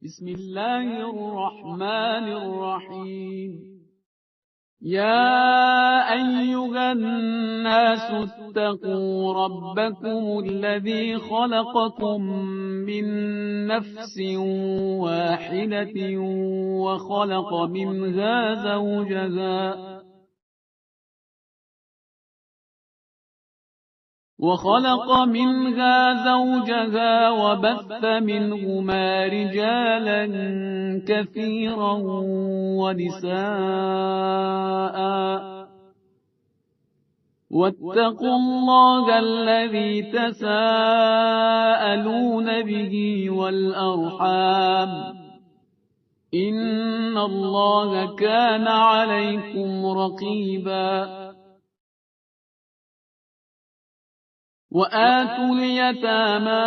بسم الله الرحمن الرحيم يا أيها الناس اتقوا ربكم الذي خلقكم من نفس واحدة وخلق منها زوجها وبث منهما رجالا كثيرا ونساء واتقوا الله الذي تساءلون به والأرحام إن الله كان عليكم رقيبا وآتوا اليتامى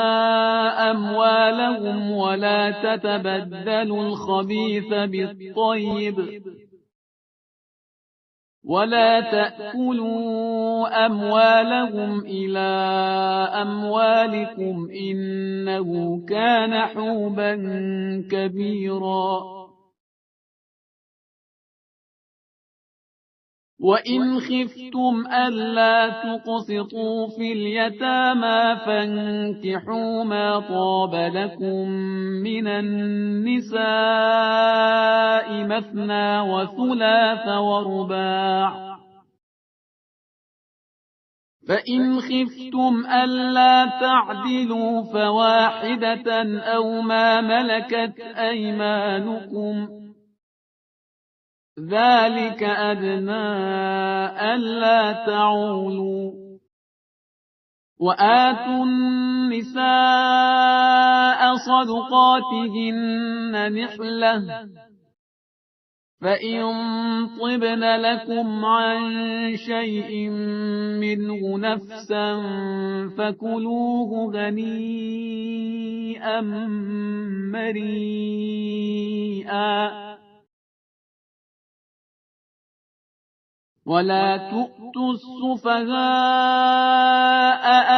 أموالهم ولا تتبدلوا الخبيث بالطيب ولا تأكلوا أموالهم إلى أموالكم إنه كان حوبا كبيرا وَإِنْ خِفْتُمْ أَلَّا تُقْسِطُوا فِي الْيَتَامَى فَانكِحُوا مَا طَابَ لَكُم مِّنَ النِّسَاءِ مَثْنَىٰ وَثُلَاثَ وَرُبَاعَ فَإِنْ خِفْتُمْ أَلَّا تَعْدِلُوا فَوَاحِدَةً أَوْ مَا مَلَكَتْ أَيْمَانُكُمْ ذلك أدنى ألا تعولوا وآتوا النساء صدقاتهن نحلة فإن طبن لكم عن شيء منه نفسا فكلوه هنيئا مريئا ولا تؤتوا السفهاء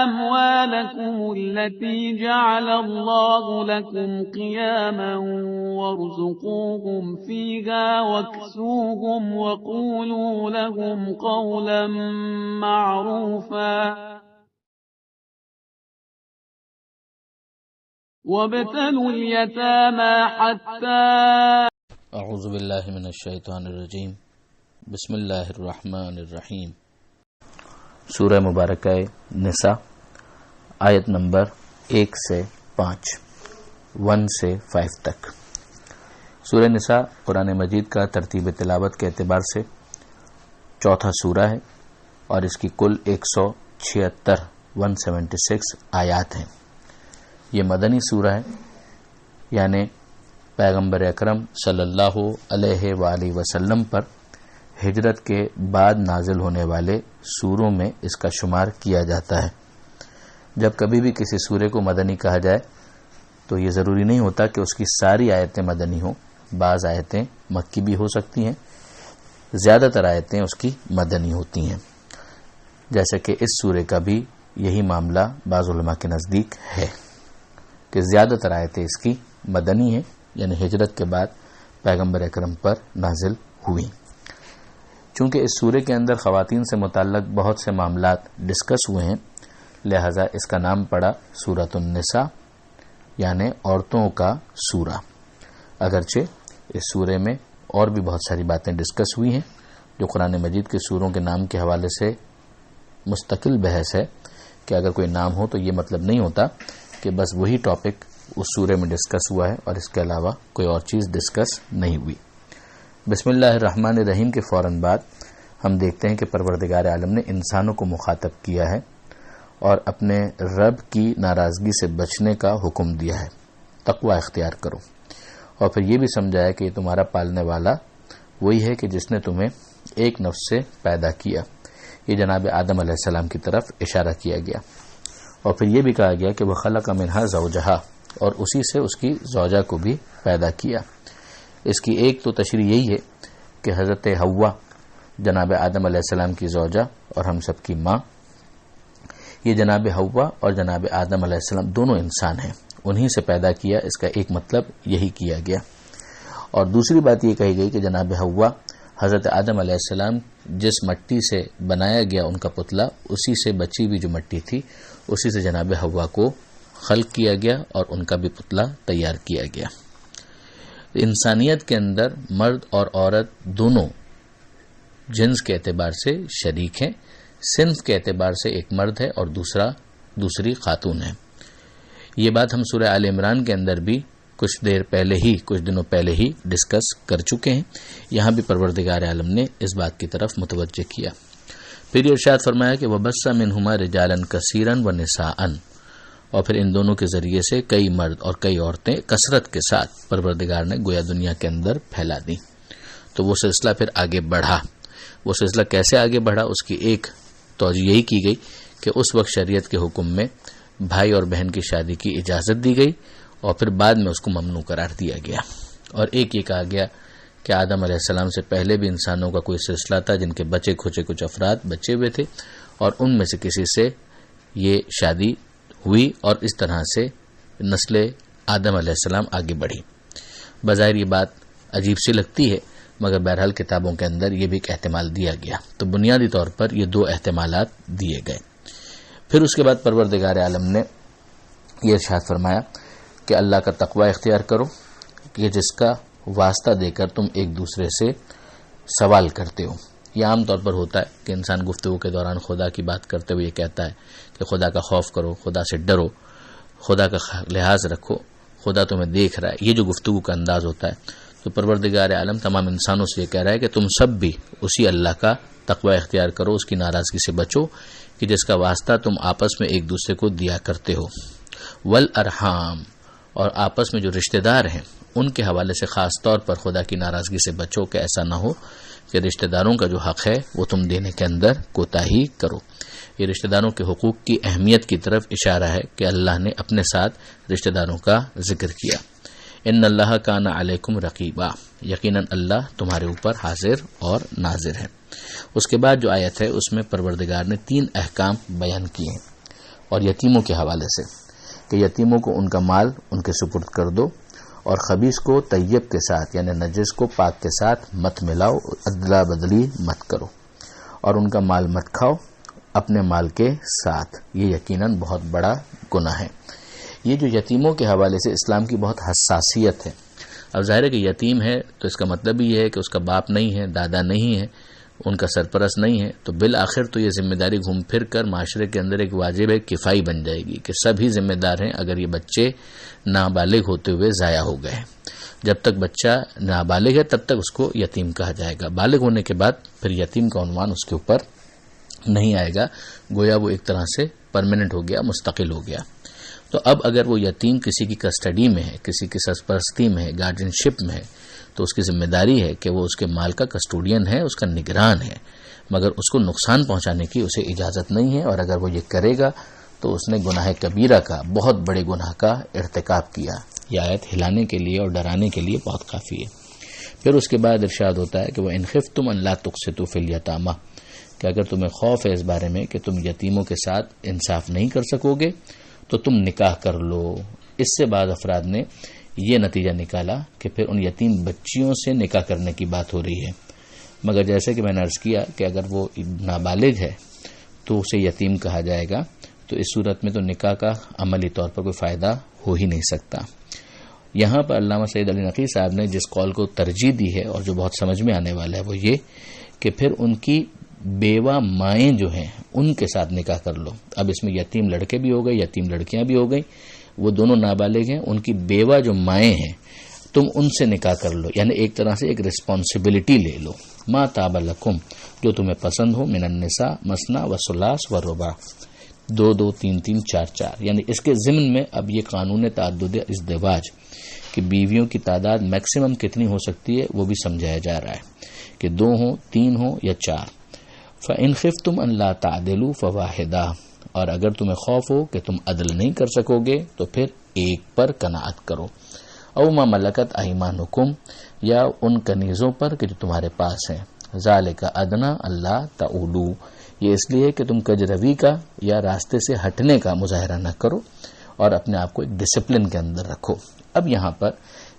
أموالكم التي جعل الله لكم قياما وارزقوهم فيها واكسوهم وقولوا لهم قولا معروفا وابتلوا اليتامى حتى اعوذ باللہ من الشیطان الرجیم بسم اللہ الرحمن الرحیم سورہ مبارکہ نساء آیت نمبر 1 سے 5 1 سے 5 تک۔ سورہ نساء قرآن مجید کا ترتیب تلاوت کے اعتبار سے چوتھا سورہ ہے اور اس کی کل 176 آیات ہیں۔ یہ مدنی سورہ ہے، یعنی پیغمبر اکرم صلی اللہ علیہ وآلہ وسلم پر ہجرت کے بعد نازل ہونے والے سوروں میں اس کا شمار کیا جاتا ہے۔ جب کبھی بھی کسی سورے کو مدنی کہا جائے تو یہ ضروری نہیں ہوتا کہ اس کی ساری آیتیں مدنی ہوں، بعض آیتیں مکی بھی ہو سکتی ہیں، زیادہ تر آیتیں اس کی مدنی ہوتی ہیں، جیسے کہ اس سورے کا بھی یہی معاملہ بعض علماء کے نزدیک ہے کہ زیادہ تر آیتیں اس کی مدنی ہیں، یعنی ہجرت کے بعد پیغمبر اکرم پر نازل ہوئی۔ چونکہ اس سورے کے اندر خواتین سے متعلق بہت سے معاملات ڈسکس ہوئے ہیں، لہذا اس کا نام پڑا سورۃ النساء، یعنی عورتوں کا سورہ۔ اگرچہ اس سورے میں اور بھی بہت ساری باتیں ڈسکس ہوئی ہیں جو قرآن مجید کے سوروں کے نام کے حوالے سے مستقل بحث ہے، کہ اگر کوئی نام ہو تو یہ مطلب نہیں ہوتا کہ بس وہی ٹاپک اس سورے میں ڈسکس ہوا ہے اور اس کے علاوہ کوئی اور چیز ڈسکس نہیں ہوئی۔ بسم اللہ الرحمن الرحیم کے فوراً بعد ہم دیکھتے ہیں کہ پروردگار عالم نے انسانوں کو مخاطب کیا ہے اور اپنے رب کی ناراضگی سے بچنے کا حکم دیا ہے، تقوی اختیار کرو، اور پھر یہ بھی سمجھایا کہ یہ تمہارا پالنے والا وہی ہے کہ جس نے تمہیں ایک نفس سے پیدا کیا۔ یہ جناب آدم علیہ السلام کی طرف اشارہ کیا گیا، اور پھر یہ بھی کہا گیا کہ وہ خلق منہا زوجہا، اور اسی سے اس کی زوجہ کو بھی پیدا کیا۔ اس کی ایک تو تشریح یہی ہے کہ حضرت حوا جناب آدم علیہ السلام کی زوجہ اور ہم سب کی ماں، یہ جناب حوا اور جناب آدم علیہ السلام دونوں انسان ہیں، انہی سے پیدا کیا، اس کا ایک مطلب یہی کیا گیا۔ اور دوسری بات یہ کہی گئی کہ جناب حوا حضرت آدم علیہ السلام جس مٹی سے بنایا گیا ان کا پتلا، اسی سے بچی ہوئی جو مٹی تھی اسی سے جناب حوا کو خلق کیا گیا اور ان کا بھی پتلا تیار کیا گیا۔ انسانیت کے اندر مرد اور عورت دونوں جنس کے اعتبار سے شریک ہیں، صنف کے اعتبار سے ایک مرد ہے اور دوسری خاتون ہے۔ یہ بات ہم سورہ آل عمران کے اندر بھی کچھ دنوں پہلے ہی ڈسکس کر چکے ہیں۔ یہاں بھی پروردگار عالم نے اس بات کی طرف متوجہ کیا۔ پھر یہ ارشاد فرمایا کہ وَبَثَّ مِنْهُمَا رِجَالًا كَثِيرًا وَنِسَاءً، اور پھر ان دونوں کے ذریعے سے کئی مرد اور کئی عورتیں کثرت کے ساتھ پروردگار نے گویا دنیا کے اندر پھیلا دی۔ تو وہ سلسلہ پھر آگے بڑھا۔ وہ سلسلہ کیسے آگے بڑھا، اس کی ایک توجہ یہی کی گئی کہ اس وقت شریعت کے حکم میں بھائی اور بہن کی شادی کی اجازت دی گئی اور پھر بعد میں اس کو ممنوع قرار دیا گیا۔ اور ایک یہ کہا گیا کہ آدم علیہ السلام سے پہلے بھی انسانوں کا کوئی سلسلہ تھا جن کے بچے کھچے کچھ افراد بچے ہوئے تھے، اور ان میں سے کسی سے یہ شادی ہوئی اور اس طرح سے نسل آدم علیہ السلام آگے بڑھی۔ بظاہر یہ بات عجیب سی لگتی ہے، مگر بہرحال کتابوں کے اندر یہ بھی ایک احتمال دیا گیا۔ تو بنیادی طور پر یہ دو احتمالات دیے گئے۔ پھر اس کے بعد پروردگار عالم نے یہ ارشاد فرمایا کہ اللہ کا تقوی اختیار کرو، کہ جس کا واسطہ دے کر تم ایک دوسرے سے سوال کرتے ہو۔ یہ عام طور پر ہوتا ہے کہ انسان گفتگو کے دوران خدا کی بات کرتے ہوئے یہ کہتا ہے کہ خدا کا خوف کرو، خدا سے ڈرو، خدا کا لحاظ رکھو، خدا تمہیں دیکھ رہا ہے۔ یہ جو گفتگو کا انداز ہوتا ہے، تو پروردگار عالم تمام انسانوں سے یہ کہہ رہا ہے کہ تم سب بھی اسی اللہ کا تقوی اختیار کرو، اس کی ناراضگی سے بچو کہ جس کا واسطہ تم آپس میں ایک دوسرے کو دیا کرتے ہو۔ والارحام، اور آپس میں جو رشتہ دار ہیں ان کے حوالے سے خاص طور پر خدا کی ناراضگی سے بچو کہ ایسا نہ ہو کہ رشتہ داروں کا جو حق ہے وہ تم دینے کے اندر کوتاہی کرو۔ یہ رشتہ داروں کے حقوق کی اہمیت کی طرف اشارہ ہے کہ اللہ نے اپنے ساتھ رشتہ داروں کا ذکر کیا۔ ان اللہ کان علیکم رقیبا، یقیناً اللہ تمہارے اوپر حاضر اور ناظر ہے۔ اس کے بعد جو آیت ہے اس میں پروردگار نے 3 احکام بیان کیے ہیں، اور یتیموں کے حوالے سے کہ یتیموں کو ان کا مال ان کے سپرد کر دو، اور خبیث کو طیب کے ساتھ یعنی نجس کو پاک کے ساتھ مت ملاؤ، ادلا بدلی مت کرو، اور ان کا مال مت کھاؤ اپنے مال کے ساتھ، یہ یقیناً بہت بڑا گناہ ہے۔ یہ جو یتیموں کے حوالے سے اسلام کی بہت حساسیت ہے۔ اب ظاہر ہے کہ یتیم ہے تو اس کا مطلب یہ ہے کہ اس کا باپ نہیں ہے، دادا نہیں ہے، ان کا سرپرست نہیں ہے، تو بالآخر تو یہ ذمہ داری گھوم پھر کر معاشرے کے اندر ایک واجب کفائی بن جائے گی کہ سب ہی ذمہ دار ہیں اگر یہ بچے نابالغ ہوتے ہوئے ضائع ہو گئے۔ جب تک بچہ نابالغ ہے تب تک اس کو یتیم کہا جائے گا، بالغ ہونے کے بعد پھر یتیم کا عنوان اس کے اوپر نہیں آئے گا، گویا وہ ایک طرح سے پرماننٹ ہو گیا، مستقل ہو گیا۔ تو اب اگر وہ یتیم کسی کی کسٹڈی میں ہے، کسی کی سرپرستی میں ہے، گارڈین شپ میں ہے، تو اس کی ذمہ داری ہے کہ وہ اس کے مال کا کسٹوڈین ہے، اس کا نگران ہے، مگر اس کو نقصان پہنچانے کی اسے اجازت نہیں ہے، اور اگر وہ یہ کرے گا تو اس نے گناہ کبیرہ کا، بہت بڑے گناہ کا ارتکاب کیا۔ یہ آیت ہلانے کے لیے اور ڈرانے کے لیے بہت کافی ہے۔ پھر اس کے بعد ارشاد ہوتا ہے کہ وَإِنْ خِفْتُمْ أَنْ لَا تُقْسِطُوا فِي الْيَتَامَىٰ، کہ اگر تمہیں خوف ہے اس بارے میں کہ تم یتیموں کے ساتھ انصاف نہیں کر سکو گے تو تم نکاح کر لو۔ اس سے بعد افراد نے یہ نتیجہ نکالا کہ پھر ان یتیم بچیوں سے نکاح کرنے کی بات ہو رہی ہے، مگر جیسے کہ میں نے عرض کیا کہ اگر وہ نابالغ ہے تو اسے یتیم کہا جائے گا، تو اس صورت میں تو نکاح کا عملی طور پر کوئی فائدہ ہو ہی نہیں سکتا۔ یہاں پر علامہ سید علی نقی صاحب نے جس قول کو ترجیح دی ہے اور جو بہت سمجھ میں آنے والا ہے وہ یہ کہ پھر ان کی بیوہ مائیں جو ہیں ان کے ساتھ نکاح کر لو۔ اب اس میں یتیم لڑکے بھی ہو گئے، یتیم لڑکیاں بھی ہو گئیں، وہ دونوں نابالغ ہیں، ان کی بیوہ جو مائیں ہیں تم ان سے نکاح کر لو، یعنی ایک طرح سے ایک رسپانسبلٹی لے لو۔ ما طاب لکم، جو تمہیں پسند ہو، من النساء مثنی و ثلاث و رباع، 2 2 3 3 4 4، یعنی اس کے ضمن میں اب یہ قانون تعدد ازدواج کہ بیویوں کی تعداد میکسیمم کتنی ہو سکتی ہے وہ بھی سمجھایا جا رہا ہے کہ 2 ہوں، 3 ہوں یا 4۔ فَإِنْ خِفْتُمْ أَنْ لَا تَعْدِلُوا فَوَاحِدَةٌ، اور اگر تمہیں خوف ہو کہ تم عدل نہیں کر سکو گے تو پھر ایک پر قناعت کرو۔ او ما ملکت ایمانکم، یا ان کنیزوں پر کہ جو تمہارے پاس ہیں۔ ذالک ادنی الا تعولوا، یہ اس لیے کہ تم کج روی کا یا راستے سے ہٹنے کا مظاہرہ نہ کرو۔ اور اپنے آپ کو ایک ڈسپلن کے اندر رکھو. اب یہاں پر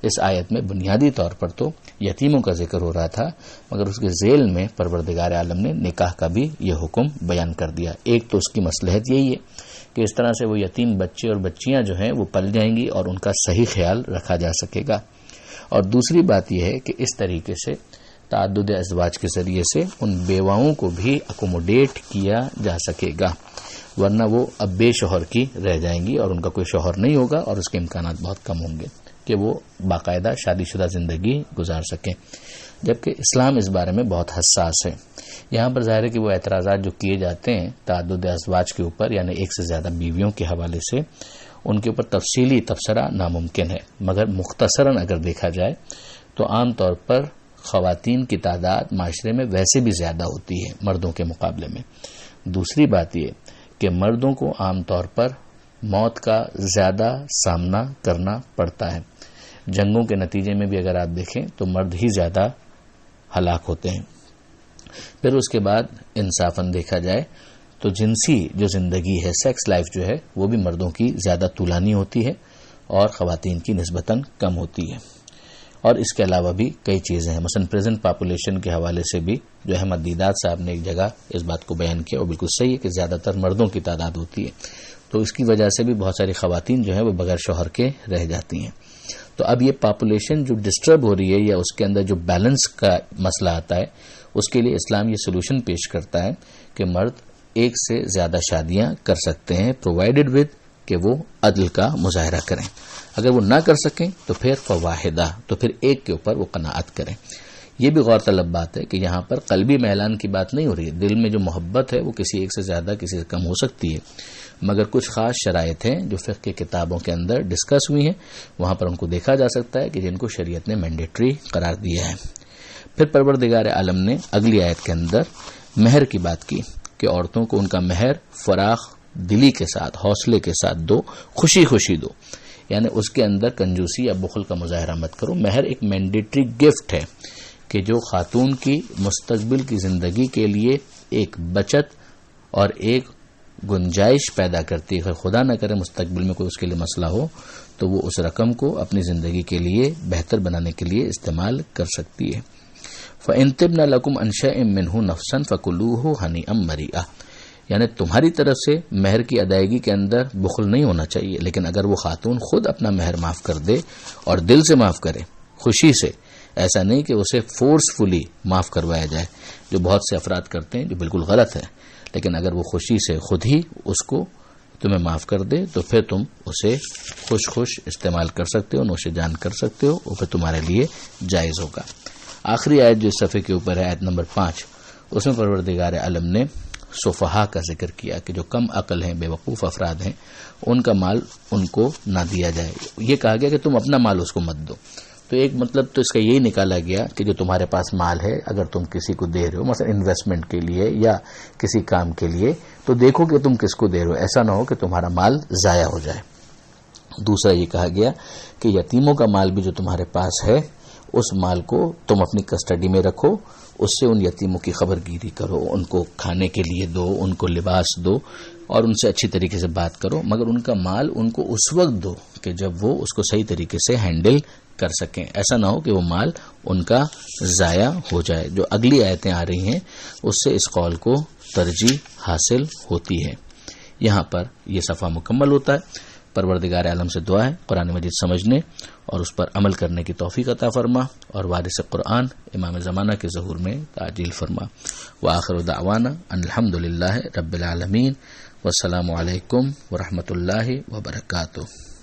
اس آیت میں بنیادی طور پر تو یتیموں کا ذکر ہو رہا تھا، مگر اس کے ذیل میں پروردگار عالم نے نکاح کا بھی یہ حکم بیان کر دیا. ایک تو اس کی مصلحت یہی ہے کہ اس طرح سے وہ یتیم بچے اور بچیاں جو ہیں وہ پل جائیں گی اور ان کا صحیح خیال رکھا جا سکے گا. اور دوسری بات یہ ہے کہ اس طریقے سے تعدد ازواج کے ذریعے سے ان بیواؤں کو بھی اکوموڈیٹ کیا جا سکے گا، ورنہ وہ اب بے شوہر کی رہ جائیں گی اور ان کا کوئی شوہر نہیں ہوگا اور اس کے امکانات بہت کم ہوں گے کہ وہ باقاعدہ شادی شدہ زندگی گزار سکیں. جبکہ اسلام اس بارے میں بہت حساس ہے. یہاں پر ظاہر ہے کہ وہ اعتراضات جو کیے جاتے ہیں تعدد ازواج کے اوپر، یعنی ایک سے زیادہ بیویوں کے حوالے سے، ان کے اوپر تفصیلی تبصرہ ناممکن ہے. مگر مختصراً اگر دیکھا جائے تو عام طور پر خواتین کی تعداد معاشرے میں ویسے بھی زیادہ ہوتی ہے مردوں کے مقابلے میں. دوسری بات یہ کہ مردوں کو عام طور پر موت کا زیادہ سامنا کرنا پڑتا ہے. جنگوں کے نتیجے میں بھی اگر آپ دیکھیں تو مرد ہی زیادہ ہلاک ہوتے ہیں. پھر اس کے بعد انصافاً دیکھا جائے تو جنسی جو زندگی ہے، سیکس لائف جو ہے، وہ بھی مردوں کی زیادہ طولانی ہوتی ہے اور خواتین کی نسبتاً کم ہوتی ہے. اور اس کے علاوہ بھی کئی چیزیں ہیں، مثلا پریزنٹ پاپولیشن کے حوالے سے بھی جو احمد دیدات صاحب نے ایک جگہ اس بات کو بیان کیا، وہ بالکل صحیح ہے کہ زیادہ تر مردوں کی تعداد ہوتی ہے. تو اس کی وجہ سے بھی بہت ساری خواتین جو ہیں وہ بغیر شوہر کے رہ جاتی ہیں. تو اب یہ پاپولیشن جو ڈسٹرب ہو رہی ہے یا اس کے اندر جو بیلنس کا مسئلہ آتا ہے، اس کے لیے اسلام یہ سولوشن پیش کرتا ہے کہ مرد ایک سے زیادہ شادیاں کر سکتے ہیں، پرووائڈڈ ود کہ وہ عدل کا مظاہرہ کریں. اگر وہ نہ کر سکیں تو پھر فواحدہ، تو پھر ایک کے اوپر وہ قناعت کریں. یہ بھی غور طلب بات ہے کہ یہاں پر قلبی میلان کی بات نہیں ہو رہی ہے. دل میں جو محبت ہے وہ کسی ایک سے زیادہ کسی سے کم ہو سکتی ہے، مگر کچھ خاص شرائط ہیں جو فقہ کی کتابوں کے اندر ڈسکس ہوئی ہیں، وہاں پر ان کو دیکھا جا سکتا ہے کہ جن کو شریعت نے مینڈیٹری قرار دیا ہے. پھر پروردگار عالم نے اگلی آیت کے اندر مہر کی بات کی کہ عورتوں کو ان کا مہر فراخ دلی کے ساتھ، حوصلے کے ساتھ دو، خوشی خوشی دو، یعنی اس کے اندر کنجوسی یا بخل کا مظاہرہ مت کرو. مہر ایک مینڈیٹری گفٹ ہے کہ جو خاتون کی مستقبل کی زندگی کے لیے ایک بچت اور ایک گنجائش پیدا کرتی ہے. خدا نہ کرے مستقبل میں کوئی اس کے لیے مسئلہ ہو تو وہ اس رقم کو اپنی زندگی کے لیے بہتر بنانے کے لیے استعمال کر سکتی ہے. فَإِن تِبْنَ لَكُمْ عَنْ شَيْءٍ مِّنْهُ نَفْسًا فَكُلُوهُ هَنِيئًا مَرِيئًا، یعنی تمہاری طرف سے مہر کی ادائیگی کے اندر بخل نہیں ہونا چاہیے، لیکن اگر وہ خاتون خود اپنا مہر معاف کر دے اور دل سے معاف کرے، خوشی سے، ایسا نہیں کہ اسے فورسفلی معاف کروایا جائے جو بہت سے افراد کرتے ہیں، جو بالکل غلط ہے. لیکن اگر وہ خوشی سے خود ہی اس کو تمہیں معاف کر دے تو پھر تم اسے خوش استعمال کر سکتے ہو، نوش جان کر سکتے ہو، وہ پھر تمہارے لیے جائز ہوگا. آخری آیت جو اس صفحے کے اوپر ہے، آیت نمبر 5، اس میں پروردگار عالم نے سفہا کا ذکر کیا کہ جو کم عقل ہیں، بے وقوف افراد ہیں، ان کا مال ان کو نہ دیا جائے. یہ کہا گیا کہ تم اپنا مال اس کو مت دو. تو ایک مطلب تو اس کا یہی نکالا گیا کہ جو تمہارے پاس مال ہے اگر تم کسی کو دے رہے ہو، مثلا انویسٹمنٹ کے لیے یا کسی کام کے لیے، تو دیکھو کہ تم کس کو دے رہے ہو، ایسا نہ ہو کہ تمہارا مال ضائع ہو جائے. دوسرا یہ کہا گیا کہ یتیموں کا مال بھی جو تمہارے پاس ہے اس مال کو تم اپنی کسٹڈی میں رکھو، اس سے ان یتیموں کی خبر گیری کرو، ان کو کھانے کے لیے دو، ان کو لباس دو اور ان سے اچھی طریقے سے بات کرو، مگر ان کا مال ان کو اس وقت دو کہ جب وہ اس کو صحیح طریقے سے ہینڈل کر سکیں. ایسا نہ ہو کہ وہ مال ان کا ضائع ہو جائے. جو اگلی آیتیں آ رہی ہیں اس سے اس قول کو ترجیح حاصل ہوتی ہے. یہاں پر یہ صفحہ مکمل ہوتا ہے. پروردگار عالم سے دعا ہے قرآن مجید سمجھنے اور اس پر عمل کرنے کی توفیق عطا فرما اور وارث قرآن امام زمانہ کے ظہور میں تعجیل فرما. وآخر دعوانا ان الحمدللہ رب العالمین والسلام علیکم ورحمۃ اللہ وبرکاتہ.